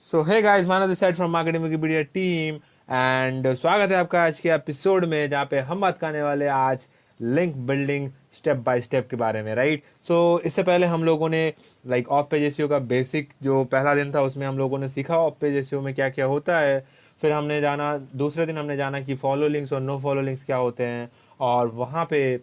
So hey guys, Manav this side from marketing Wikipedia team and स्वागत है आपका आज के एपिसोड में, जहाँ पे हम बात करने वाले आज link building step by step के बारे में। राइट। सो इससे पहले हम लोगों ने ऑफ पेज एसईओ का बेसिक जो पहला दिन था उसमें हम लोगों ने सीखा ऑफ पेज एसईओ में क्या क्या होता है। फिर हमने जाना, दूसरे दिन हमने जाना कि फॉलो लिंक्स और नो फॉलो लिंक्स क्या होते हैं, और वहाँ पे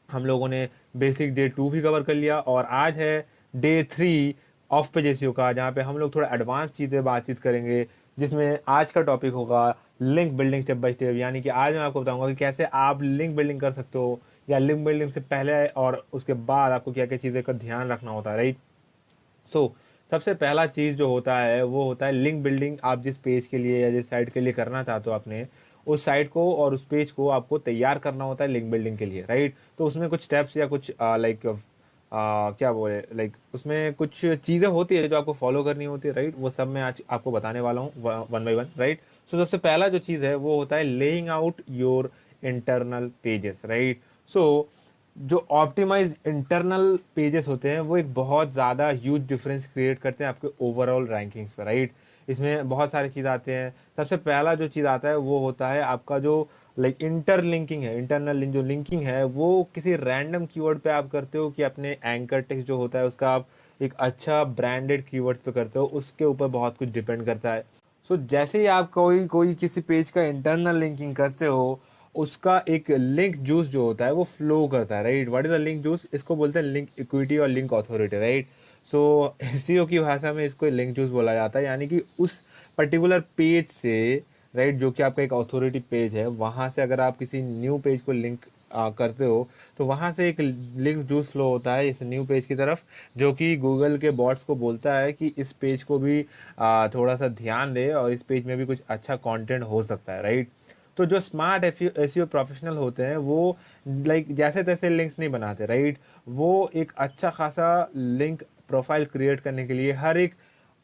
हम लोगों ने बेसिक डे 2 भी कवर कर लिया। और आज है डे 3 ऑफ पेज एसईओ का, जहाँ पे हम लोग थोड़ा एडवांस चीज़ें बातचीत करेंगे, जिसमें आज का टॉपिक होगा link building step by step. यानी कि आज मैं आपको बताऊंगा कि कैसे आप लिंक बिल्डिंग कर सकते हो, या लिंक बिल्डिंग से पहले और उसके बाद आपको क्या क्या चीज़ें का ध्यान रखना होता है। राइट। सो सबसे पहला चीज़ जो होता है वो होता है लिंक बिल्डिंग। आप जिस पेज के लिए या जिस साइट के लिए करना चाहते हो, अपने उस साइट को और उस पेज को आपको तैयार करना होता है लिंक बिल्डिंग के लिए। राइट। तो उसमें कुछ स्टेप्स या कुछ क्या बोले, उसमें कुछ चीज़ें होती है जो आपको फॉलो करनी होती है। राइट। वो सब मैं आज आपको बताने वाला हूँ one by one. Right. So सबसे पहला जो चीज़ है वो होता है laying out your internal pages. Right. So जो ऑप्टिमाइज इंटरनल पेजेस होते हैं वो एक बहुत ज़्यादा ह्यूज डिफरेंस क्रिएट करते हैं आपके ओवरऑल रैंकिंग्स पर। राइट। इसमें बहुत सारी चीज़ आते हैं। सबसे पहला जो चीज़ आता है वो होता है आपका जो इंटरलिंकिंग है, इंटरनल लिंक जो लिंकिंग है वो किसी रैंडम कीवर्ड पे आप करते हो, कि अपने एंकर टेक्स्ट जो होता है उसका आप एक अच्छा ब्रांडेड कीवर्ड्स पे करते हो, उसके ऊपर बहुत कुछ डिपेंड करता है। सो जैसे ही आप कोई कोई किसी पेज का इंटरनल लिंकिंग करते हो, उसका एक लिंक जूस जो होता है वो फ्लो करता है। Right. What is the link juice? इसको बोलते हैं लिंक इक्विटी और लिंक अथॉरिटी। राइट। सो एसईओ की भाषा में इसको लिंक जूस बोला जाता है, यानी कि उस पर्टिकुलर पेज से, राइट, जो कि आपका एक अथॉरिटी पेज है, वहां से अगर आप किसी न्यू पेज को लिंक करते हो, तो वहां से एक लिंक जूस फ्लो होता है इस न्यू पेज की तरफ, जो कि गूगल के बॉट्स को बोलता है कि इस पेज को भी थोड़ा सा ध्यान दे और इस पेज में भी कुछ अच्छा कंटेंट हो सकता है। राइट। तो जो स्मार्ट एसईओ प्रोफेशनल होते हैं वो जैसे तैसे लिंक्स नहीं बनाते। राइट। वो एक अच्छा खासा लिंक प्रोफाइल क्रिएट करने के लिए हर एक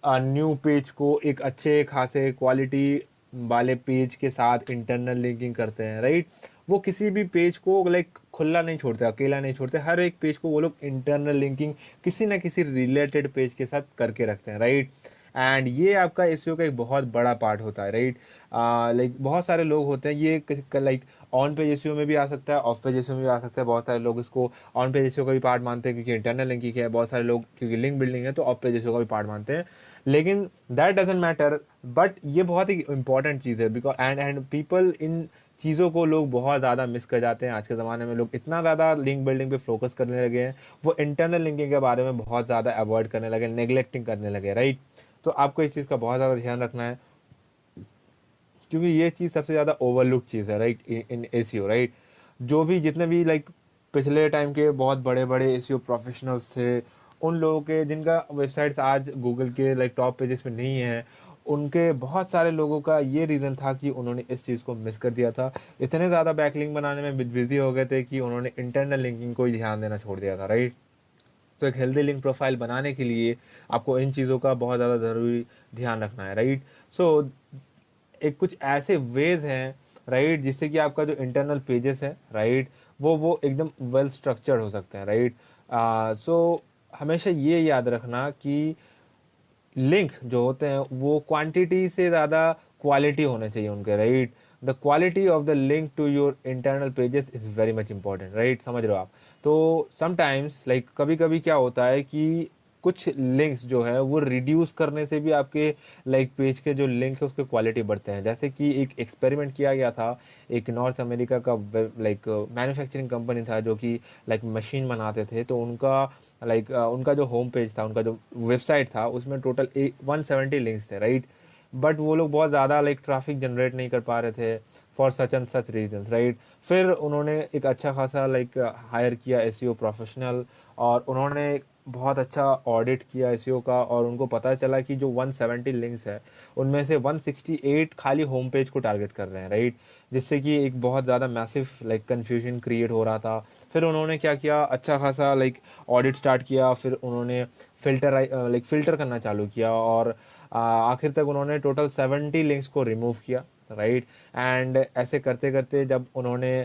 न्यू पेज को एक अच्छे खासे क्वालिटी वाले पेज के साथ इंटरनल लिंकिंग करते हैं। राइट। वो किसी भी पेज को खुला नहीं छोड़ते, अकेला नहीं छोड़ते, हर एक पेज को वो लोग इंटरनल लिंकिंग किसी ना किसी रिलेटेड पेज के साथ करके रखते हैं। राइट। एंड ये आपका एसईओ का एक बहुत बड़ा पार्ट होता है। राइट। बहुत सारे लोग होते हैं, ये ऑन पेज एसईओ में भी आ सकता है, ऑफ पेज एसईओ में भी आ सकता है। बहुत सारे लोग इसको ऑन पेज एसईओ का भी पार्ट मानते हैं क्योंकि इंटरनल लिंकिंग है, बहुत सारे लोग क्योंकि लिंक बिल्डिंग है तो ऑफ पेज एसईओ का भी पार्ट मानते हैं। लेकिन दैट डजेंट मैटर, बट ये बहुत ही इंपॉर्टेंट चीज़ है, बिकॉज एंड पीपल इन चीज़ों को लोग बहुत ज़्यादा मिस कर जाते हैं। आज के ज़माने में लोग इतना ज़्यादा लिंक बिल्डिंग पे फोकस करने लगे हैं, वो इंटरनल लिंकिंग के बारे में बहुत ज़्यादा अवॉइड करने लगे, नेग्लेक्टिंग करने लगे। राइट। तो आपको इस चीज़ का बहुत ज़्यादा ध्यान रखना है, क्योंकि ये चीज़ सबसे ज़्यादा ओवरलुक चीज़ है। राइट। इन एसीओ। राइट। जो भी जितने भी पिछले टाइम के बहुत बड़े बड़े एसीओ प्रोफेशनल्स थे, उन लोगों के जिनका वेबसाइट्स आज गूगल के टॉप पेजेस पे नहीं है, उनके बहुत सारे लोगों का ये रीज़न था कि उन्होंने इस चीज़ को मिस कर दिया था। इतने ज़्यादा बैकलिंक बनाने में बिजी हो गए थे कि उन्होंने इंटरनल लिंकिंग को ही ध्यान देना छोड़ दिया था। राइट। तो एक हेल्दी लिंक प्रोफाइल बनाने के लिए आपको इन चीज़ों का बहुत ज़्यादा ज़रूरी ध्यान रखना है। राइट। सो एक कुछ ऐसे वेज हैं, राइट, जिससे कि आपका जो इंटरनल पेजेस है, राइट, वो एकदम वेल स्ट्रक्चर्ड हो सकते हैं। राइट। सो हमेशा ये याद रखना कि लिंक जो होते हैं वो क्वांटिटी से ज़्यादा क्वालिटी होने चाहिए उनके। Right. The quality of the link to your internal pages is very much important. Right. समझ रहे हो आप? तो समटाइम्स कभी कभी क्या होता है कि कुछ लिंक्स जो है वो रिड्यूस करने से भी आपके पेज के जो लिंक है उसके क्वालिटी बढ़ते हैं। जैसे कि एक एक्सपेरिमेंट किया गया था, एक नॉर्थ अमेरिका का मैन्युफैक्चरिंग कंपनी था जो कि मशीन बनाते थे। तो उनका जो होम पेज था, उनका जो वेबसाइट था, उसमें टोटल 170 लिंक्स थे। राइट। बट वो लोग बहुत ज़्यादा ट्रैफिक जनरेट नहीं कर पा रहे थे for such and such reasons. Right. फिर उन्होंने एक अच्छा खासा हायर किया एसईओ प्रोफेशनल, और उन्होंने बहुत अच्छा ऑडिट किया एसईओ का, और उनको पता चला कि जो 170 लिंक्स है उनमें से 168 खाली होम पेज को टारगेट कर रहे हैं। राइट। जिससे कि एक बहुत ज़्यादा मैसिव कन्फ्यूजन क्रिएट हो रहा था। फिर उन्होंने क्या किया, अच्छा खासा ऑडिट स्टार्ट किया, फिर उन्होंने फिल्टर करना चालू किया, और आखिर तक उन्होंने टोटल 70 लिंक्स को रिमूव किया। राइट। एंड ऐसे करते करते जब उन्होंने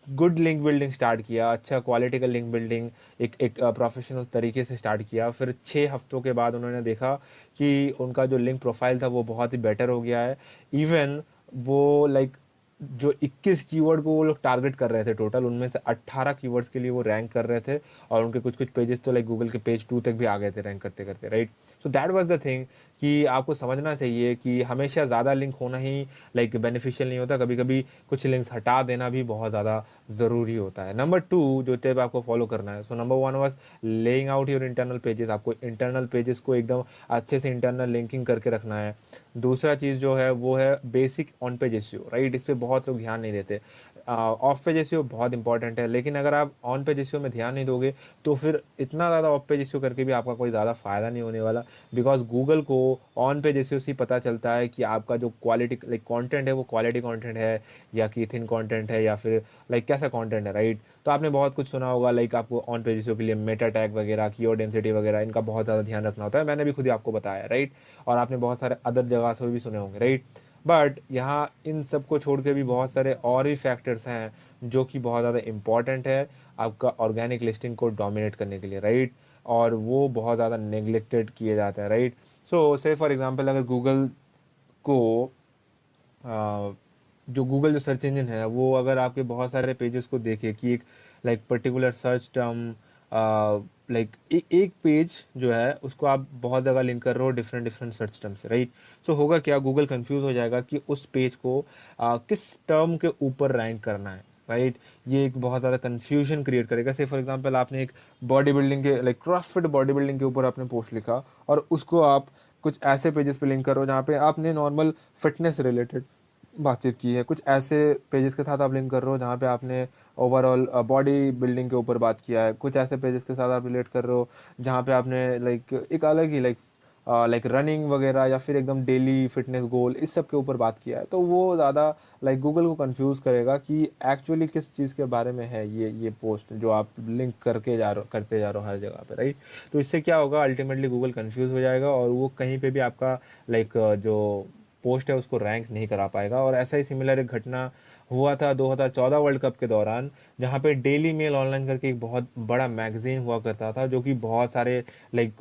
गुड लिंक बिल्डिंग स्टार्ट किया, अच्छा क्वालिटी का लिंक बिल्डिंग एक एक प्रोफेशनल तरीके से स्टार्ट किया। फिर 6 हफ्तों के बाद उन्होंने देखा कि उनका जो लिंक प्रोफाइल था वो बहुत ही बेटर हो गया है। इवन वो लाइक जो 21 कीवर्ड को वो लोग टारगेट कर रहे थे टोटल, उनमें से 18 कीवर्ड्स के लिए वो रैंक कर रहे थे, और उनके कुछ कुछ पेजेस तो लाइक गूगल के पेज 2 तक भी आ गए थे रैंक करते करते, right. So that was the thing कि आपको समझना चाहिए कि हमेशा ज़्यादा लिंक होना ही लाइक बेनिफिशियल नहीं होता, कभी कभी कुछ लिंक्स हटा देना भी बहुत ज़्यादा ज़रूरी होता है। नंबर 2 जो टिप आपको फॉलो करना है, so number 1 was laying out your internal pages. आपको इंटरनल पेजेस को एकदम अच्छे से इंटरनल लिंकिंग करके रखना है। दूसरा चीज़ जो है वो है basic on page SEO, right. इस पर बहुत लोग ध्यान नहीं देते। ऑफ पेज एसईओ बहुत इंपॉर्टेंट है, लेकिन अगर आप ऑन पेज एसईओ में ध्यान नहीं दोगे तो फिर इतना ज़्यादा ऑफ पेज एसईओ करके भी आपका कोई ज़्यादा फ़ायदा नहीं होने वाला। बिकॉज गूगल को ऑन पेज एसईओ से ही पता चलता है कि आपका जो क्वालिटी लाइक कंटेंट है वो क्वालिटी कंटेंट है या कि थिन कंटेंट है या फिर लाइक कैसा कंटेंट है, राइट। तो आपने बहुत कुछ सुना होगा, लाइक आपको ऑन पेज एसईओ के लिए मेटा टैग वगैरह, कीवर्ड डेंसिटी वगैरह, इनका बहुत ज़्यादा ध्यान रखना होता है। मैंने भी खुद ही आपको बताया, राइट। और आपने बहुत सारे अदर जगह से भी सुने होंगे, राइट। बट यहाँ इन सब को छोड़ के भी बहुत सारे और भी फैक्टर्स हैं जो कि बहुत ज़्यादा इंपॉर्टेंट है आपका ऑर्गेनिक लिस्टिंग को डोमिनेट करने के लिए, राइट। और वो बहुत ज़्यादा नेग्लेक्टेड किए जाते हैं, राइट। सो से फॉर एग्जांपल अगर गूगल को जो गूगल जो सर्च इंजन है वो अगर आपके बहुत सारे पेजेस को देखे कि एक like particular search term like एक पेज जो है उसको आप बहुत जगह लिंक कर रहे हो डिफरेंट डिफरेंट सर्च टर्म से, राइट। सो होगा क्या, गूगल कंफ्यूज हो जाएगा कि उस पेज को किस टर्म के ऊपर रैंक करना है, राइट। ये एक बहुत ज़्यादा कंफ्यूजन क्रिएट करेगा। से फॉर एग्जांपल आपने एक बॉडी बिल्डिंग के लाइक क्रॉसफिट बॉडी बिल्डिंग के ऊपर आपने पोस्ट लिखा और उसको आप कुछ ऐसे पेजेस पे लिंक करो जहाँ पे आपने नॉर्मल फिटनेस रिलेटेड बातचीत की है, कुछ ऐसे पेजेस के साथ आप लिंक कर रहे हो जहाँ पे आपने ओवरऑल बॉडी बिल्डिंग के ऊपर बात किया है, कुछ ऐसे पेजेस के साथ आप रिलेट कर रहे हो जहाँ पे आपने लाइक एक अलग ही लाइक रनिंग वगैरह या फिर एकदम डेली फिटनेस गोल इस सब के ऊपर बात किया है, तो वो ज़्यादा लाइक गूगल को कंफ्यूज करेगा कि एक्चुअली किस चीज़ के बारे में है ये पोस्ट जो आप लिंक करते जा रहे हो हर जगह पे, राइट। तो इससे क्या होगा, अल्टीमेटली गूगल कंफ्यूज हो जाएगा और वो कहीं पे भी आपका लाइक जो पोस्ट है उसको रैंक नहीं करा पाएगा। और ऐसा ही सिमिलर एक घटना हुआ था 2014 वर्ल्ड कप के दौरान, जहाँ पे डेली मेल ऑनलाइन करके एक बहुत बड़ा मैगजीन हुआ करता था जो कि बहुत सारे लाइक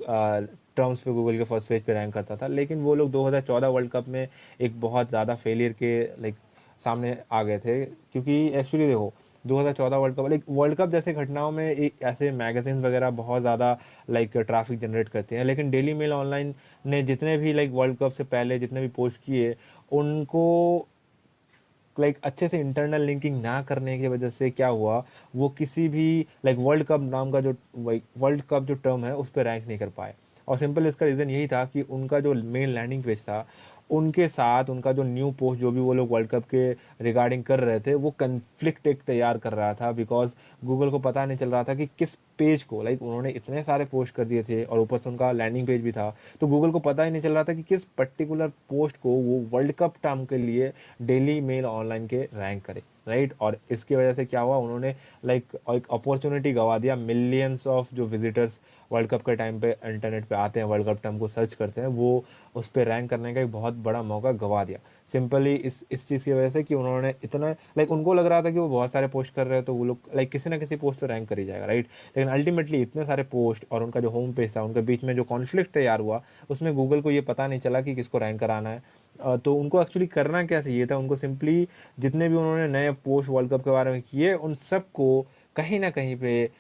टर्म्स पे गूगल के फर्स्ट पेज पे रैंक करता था, लेकिन वो लोग 2014 वर्ल्ड कप में एक बहुत ज़्यादा फेलियर के लाइक सामने आ गए थे। क्योंकि एक्चुअली देखो 2014 वर्ल्ड कप जैसे घटनाओं में एक ऐसे मैगजीन वगैरह बहुत ज़्यादा लाइक ट्रैफिक जनरेट करते हैं, लेकिन डेली मेल ऑनलाइन ने जितने भी लाइक वर्ल्ड कप से पहले जितने भी पोस्ट किए उनको लाइक अच्छे से इंटरनल लिंकिंग ना करने की वजह से क्या हुआ, वो किसी भी लाइक वर्ल्ड कप नाम का जो वर्ल्ड कप जो टर्म है उस पर रैंक नहीं कर पाए। और सिंपल इसका रीज़न यही था कि उनका जो मेन लैंडिंग पेज था उनके साथ उनका जो न्यू पोस्ट जो भी वो लोग वर्ल्ड कप के रिगार्डिंग कर रहे थे वो कन्फ्लिक्ट एक तैयार कर रहा था। बिकॉज गूगल को पता नहीं चल रहा था कि किस पेज को लाइक उन्होंने इतने सारे पोस्ट कर दिए थे और ऊपर से उनका लैंडिंग पेज भी था, तो गूगल को पता ही नहीं चल रहा था कि किस पर्टिकुलर पोस्ट को वो वर्ल्ड कप टर्म के लिए डेली मेल ऑनलाइन के रैंक करे, राइट। और इसकी वजह से क्या हुआ, उन्होंने लाइक एक अपॉर्चुनिटी गवा दिया। मिलियंस ऑफ जो विजिटर्स वर्ल्ड कप के टाइम पे इंटरनेट पे आते हैं, वर्ल्ड कप टर्म को सर्च करते हैं, वो उस पर रैंक करने का एक बहुत बड़ा मौका गवा दिया सिंपली इस चीज़ की वजह से कि उन्होंने इतना लाइक उनको लग रहा था कि वो बहुत सारे पोस्ट कर रहे हैं तो वो लोग लाइक किसी ना किसी पोस्ट तो रैंक कर ही जाएगा, राइट। लेकिन अल्टीमेटली इतने सारे पोस्ट और उनका जो होम पेज था उनके बीच में जो कॉन्फ्लिक्ट तैयार हुआ उसमें गूगल को ये पता नहीं चला कि किसको रैंक कराना है। तो उनको एक्चुअली करना क्या चाहिए था, उनको सिंपली जितने भी उन्होंने नए पोस्ट वर्ल्ड कप के बारे में किए उन सबको कहीं ना कहीं पे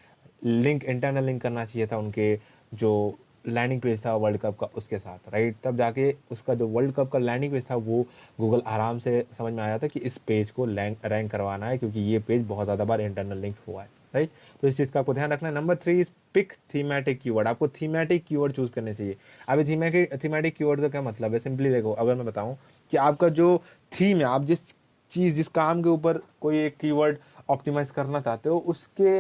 लिंक इंटरनल लिंक करना चाहिए था उनके जो लैंडिंग पेज था वर्ल्ड कप का उसके साथ, राइट। तब जाके उसका जो वर्ल्ड कप का लैंडिंग पेज था वो गूगल आराम से समझ में आया था कि इस पेज को रैंक करवाना है क्योंकि ये पेज बहुत ज़्यादा बार इंटरनल लिंक हुआ है, राइट। तो इस चीज़ का आपको ध्यान रखना है। Number 3 is pick thematic keyword. आपको थीमेटिक कीवर्ड चूज करने चाहिए। अभी थीमेटिक कीवर्ड का क्या मतलब है, सिंपली देखो, अगर मैं बताऊं कि आपका जो थीम है, आप जिस काम के ऊपर कोई एक कीवर्ड ऑप्टिमाइज करना चाहते हो उसके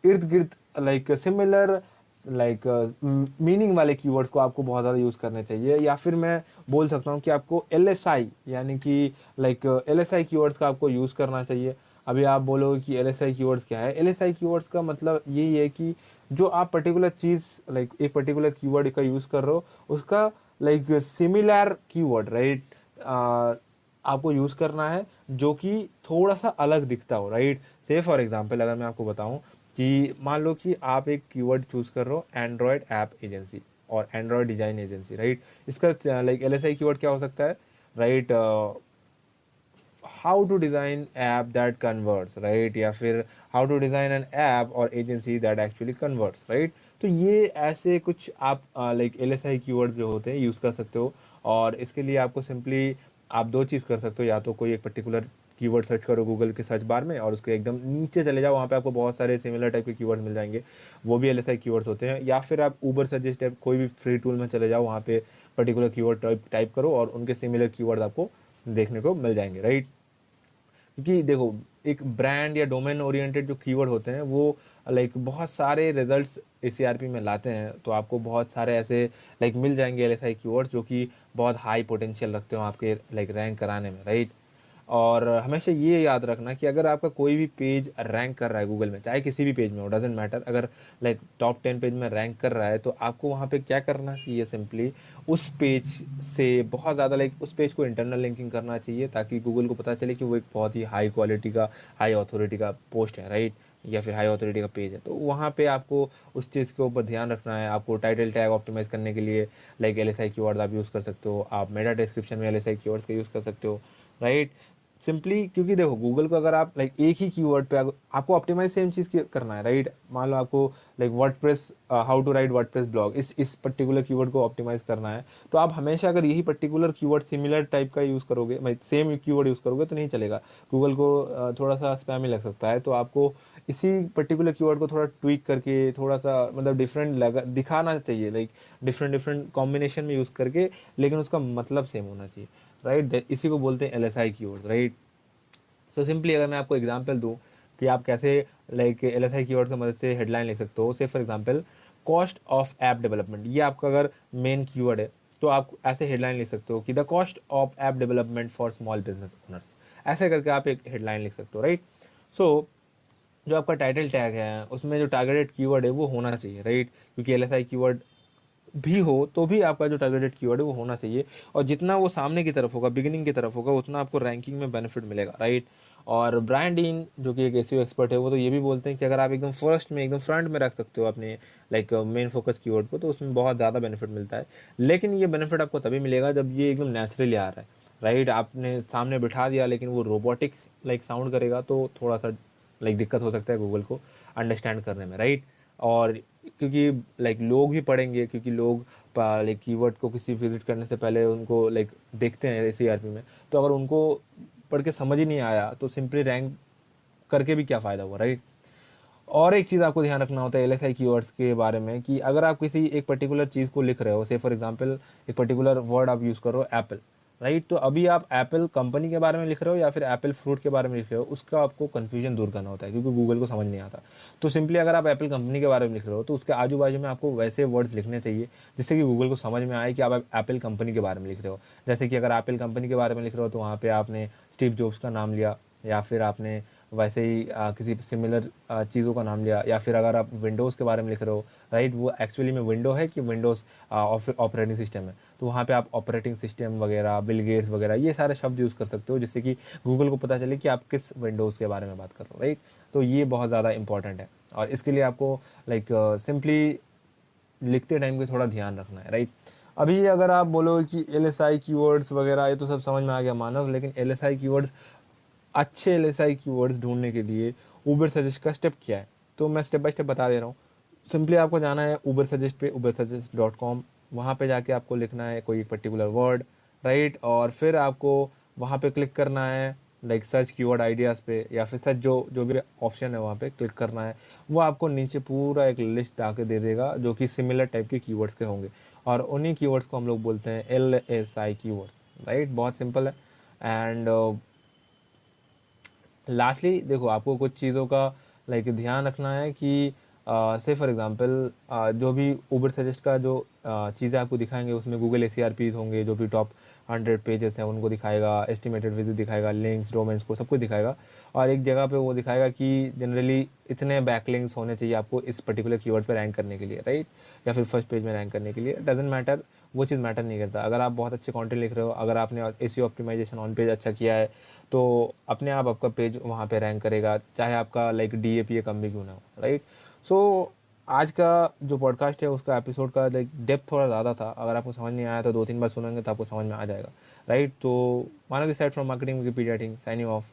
इर्द गिर्द लाइक सिमिलर लाइक मीनिंग वाले कीवर्ड्स को आपको बहुत ज़्यादा यूज़ करने चाहिए। या फिर मैं बोल सकता हूँ कि आपको एलएसआई यानी कि लाइक एलएसआई कीवर्ड्स का आपको यूज़ करना चाहिए। अभी आप बोलोगे कि एलएसआई कीवर्ड्स क्या है, एलएसआई कीवर्ड्स का मतलब यही है कि जो आप पर्टिकुलर चीज़ लाइक एक पर्टिकुलर कीवर्ड का यूज़ कर रहे हो उसका लाइक सिमिलर कीवर्ड, राइट, आपको यूज़ करना है जो कि थोड़ा सा अलग दिखता हो, राइट। से फॉर एग्जांपल अगर मैं आपको बताऊं कि मान लो कि आप एक कीवर्ड चूज़ कर रहे हो एंड्रॉयड ऐप एजेंसी और एंड्रॉयड डिजाइन एजेंसी, राइट। इसका लाइक LSI कीवर्ड क्या हो सकता है, right, how to design app that converts, right, या फिर how to design an app और agency that actually converts, right. तो ये ऐसे कुछ आप लाइक LSI कीवर्ड्स जो होते हैं यूज़ कर सकते हो। और इसके लिए आपको सिंपली आप दो चीज़ कर सकते हो, या तो कोई एक पर्टिकुलर कीवर्ड सर्च करो गूगल के सर्च बार में और उसके एकदम नीचे चले जाओ, वहाँ पे आपको बहुत सारे सिमिलर टाइप के कीवर्ड्स मिल जाएंगे, वो भी LSI कीवर्ड्स होते हैं। या फिर आप ऊबर सजेस्ट ऐप कोई भी फ्री टूल में चले जाओ, वहाँ पे पर्टिकुलर कीवर्ड टाइप करो और उनके सिमिलर कीवर्ड आपको देखने को मिल जाएंगे, राइट। क्योंकि देखो एक ब्रांड या डोमेन ओरिएंटेड जो कीवर्ड होते हैं वो लाइक बहुत सारे रिजल्ट्स ACRP में लाते हैं, तो आपको बहुत सारे ऐसे लाइक मिल जाएंगे LSI कीवर्ड जो कि बहुत हाई पोटेंशियल रखते हो आपके लाइक रैंक कराने में, राइट। और हमेशा ये याद रखना कि अगर आपका कोई भी पेज रैंक कर रहा है गूगल में, चाहे किसी भी पेज में हो, डजेंट मैटर, अगर लाइक टॉप 10 पेज में रैंक कर रहा है तो आपको वहाँ पे क्या करना चाहिए, सिंपली उस पेज से बहुत ज़्यादा लाइक उस पेज को इंटरनल लिंकिंग करना चाहिए, ताकि गूगल को पता चले कि वो एक बहुत ही हाई क्वालिटी का, हाई अथॉरिटी का पोस्ट है, राइट, या फिर हाई अथॉरिटी का पेज है। तो वहाँ पे आपको उस चीज़ के ऊपर ध्यान रखना है। आपको टाइटल टैग ऑप्टिमाइज करने के लिए लाइक LSI कीवर्ड आप यूज़ कर सकते हो, आप मेटा डिस्क्रिप्शन में LSI कीवर्ड्स का यूज़ कर सकते हो, राइट। सिंपली क्योंकि देखो गूगल को अगर आप लाइक एक ही कीवर्ड पे आपको ऑप्टिमाइज सेम चीज़ करना है, राइट। मान लो आपको like WordPress, how to write WordPress blog, इस पर्टिकुलर कीवर्ड को ऑप्टिमाइज करना है, तो आप हमेशा अगर यही पर्टिकुलर कीवर्ड सिमिलर टाइप का यूज़ करोगे, मतलब सेम कीवर्ड यूज़ करोगे तो नहीं चलेगा, गूगल को थोड़ा सा स्पैम ही लग सकता है। तो आपको इसी पर्टिकुलर कीवर्ड को थोड़ा ट्वीक करके थोड़ा सा मतलब डिफरेंट लगा दिखाना चाहिए, लाइक डिफरेंट डिफरेंट कॉम्बिनेशन में यूज़ करके, लेकिन उसका मतलब सेम होना चाहिए, राइट। इसी को बोलते हैं LSI keyword, right. So simply अगर मैं आपको एग्जांपल दूं कि आप कैसे लाइक LSI कीवर्ड की मदद से हेडलाइन लिख सकते हो, से for example cost of app development, ये आपका अगर मेन कीवर्ड है तो आप ऐसे हेडलाइन लिख सकते हो कि the cost of app development for small business owners, ऐसे करके आप एक हेडलाइन लिख सकते हो, राइट। सो जो आपका टाइटल टैग है उसमें जो टारगेटेड कीवर्ड है वो होना चाहिए, राइट, क्योंकि LSI कीवर्ड भी हो तो भी आपका जो टारगेटेड कीवर्ड है वो होना चाहिए। और जितना वो सामने की तरफ होगा, बिगिनिंग की तरफ होगा, उतना आपको रैंकिंग में बेनिफिट मिलेगा, राइट। और ब्रांडिंग जो कि एक SEO एक्सपर्ट है वो तो ये भी बोलते हैं कि अगर आप एकदम फर्स्ट में एकदम फ्रंट में रख सकते हो अपने लाइक मेन फोकस कीवर्ड को, तो उसमें बहुत ज़्यादा बेनिफिट मिलता है। लेकिन ये बेनिफिट आपको तभी मिलेगा जब ये एकदम नेचुरली आ रहा है, राइट। आपने सामने बिठा दिया लेकिन वो रोबोटिक लाइक साउंड करेगा तो थोड़ा सा लाइक दिक्कत हो सकता है गूगल को अंडरस्टैंड करने में, राइट। और क्योंकि लाइक लोग भी पढ़ेंगे, क्योंकि लोग लाइक कीवर्ड को किसी विजिट करने से पहले उनको लाइक देखते हैं CRP में, तो अगर उनको पढ़ के समझ ही नहीं आया तो सिंपली रैंक करके भी क्या फ़ायदा हुआ, राइट। और एक चीज़ आपको ध्यान रखना होता है LSI कीवर्ड्स के बारे में कि अगर आप किसी एक पर्टिकुलर चीज़ को लिख रहे हो, से फॉर एग्जांपल एक पर्टिकुलर वर्ड आप यूज़ करो एप्पल, राइट, तो अभी आप एप्पल कंपनी के बारे में लिख रहे हो या फिर एप्पल फ्रूट के बारे में लिख रहे हो, उसका आपको कन्फ्यूजन दूर करना होता है क्योंकि गूगल को समझ नहीं आता। तो सिंपली अगर आप एप्पल कंपनी के बारे में लिख रहे हो तो उसके आजू बाजू में आपको वैसे वर्ड्स लिखने चाहिए जिससे कि गूगल को समझ में आए कि आप एप्पल कंपनी के बारे में लिख रहे हो। जैसे कि अगर एप्पल कंपनी के बारे में लिख रहे हो तो वहाँ पे आपने स्टीव जॉब्स का नाम लिया, या फिर आपने वैसे ही किसी सिमिलर चीज़ों का नाम लिया, या फिर अगर आप विंडोज़ के बारे में लिख रहे हो, राइट, वो एक्चुअली में विंडो है कि विंडोज़ ऑपरेटिंग सिस्टम है, तो वहाँ पे आप ऑपरेटिंग सिस्टम वगैरह, बिल गेट्स वगैरह ये सारे शब्द यूज़ कर सकते हो जिससे कि गूगल को पता चले कि आप किस विंडोज़ के बारे में बात कर रहे हो, राइट। तो ये बहुत ज़्यादा इंपॉर्टेंट है और इसके लिए आपको लाइक सिंपली लिखते टाइम का थोड़ा ध्यान रखना है, राइट। अभी अगर आप बोलो कि LSI कीवर्ड्स वगैरह ये तो सब समझ में आ गया मानव, लेकिन LSI कीवर्ड्स अच्छे LSI कीवर्ड्स ढूंढने के लिए ऊबर सजेस्ट का स्टेप क्या है, तो मैं स्टेप बाय स्टेप बता दे रहा हूँ। सिंपली आपको जाना है ऊबर सजेस्ट पे, ubersuggest.com, वहाँ पे जाके आपको लिखना है कोई एक पर्टिकुलर वर्ड, राइट, और फिर आपको वहाँ पे क्लिक करना है लाइक सर्च कीवर्ड आइडियाज़ पे, या फिर सर्च जो जो भी ऑप्शन है वहाँ पे क्लिक करना है। वो आपको नीचे पूरा एक लिस्ट आके दे देगा जो कि सिमिलर टाइप के कीवर्ड्स के होंगे, और उन्हीं कीवर्ड्स को हम लोग बोलते हैं LSI कीवर्ड, राइट। बहुत सिंपल है। एंड लास्टली देखो आपको कुछ चीज़ों का लाइक ध्यान रखना है कि से फॉर एग्जांपल जो भी ऊबर सजेस्ट का जो चीज़ें आपको दिखाएंगे उसमें गूगल ACRPs होंगे, जो भी टॉप 100 पेजेस हैं उनको दिखाएगा, एस्टिमेटेड विजिट दिखाएगा, लिंक्स, डोमेन्स को सब कुछ दिखाएगा। और एक जगह पे वो दिखाएगा कि जनरली इतने बैकलिंक्स होने चाहिए आपको इस पर्टिकुलर कीवर्ड पे रैंक करने के लिए, राइट, या फिर फर्स्ट पेज में रैंक करने के लिए, डजेंट मैटर। वो चीज़ मैटर नहीं करता। अगर आप बहुत अच्छे कंटेंट लिख रहे हो, अगर आपने एसईओ ऑप्टिमाइजेशन ऑन पेज अच्छा किया है, तो अपने आप आपका पेज वहाँ पे रैंक करेगा, चाहे आपका लाइक डीएपी कम भी क्यों ना हो, राइट। सो आज का जो पॉडकास्ट है उसका एपिसोड का लाइक डेप्थ थोड़ा ज़्यादा था। अगर आपको समझ नहीं आया तो 2-3 बार सुनेंगे तो आपको समझ में आ जाएगा, राइट। तो Manav this side from marketing Wikipedia team, signing of.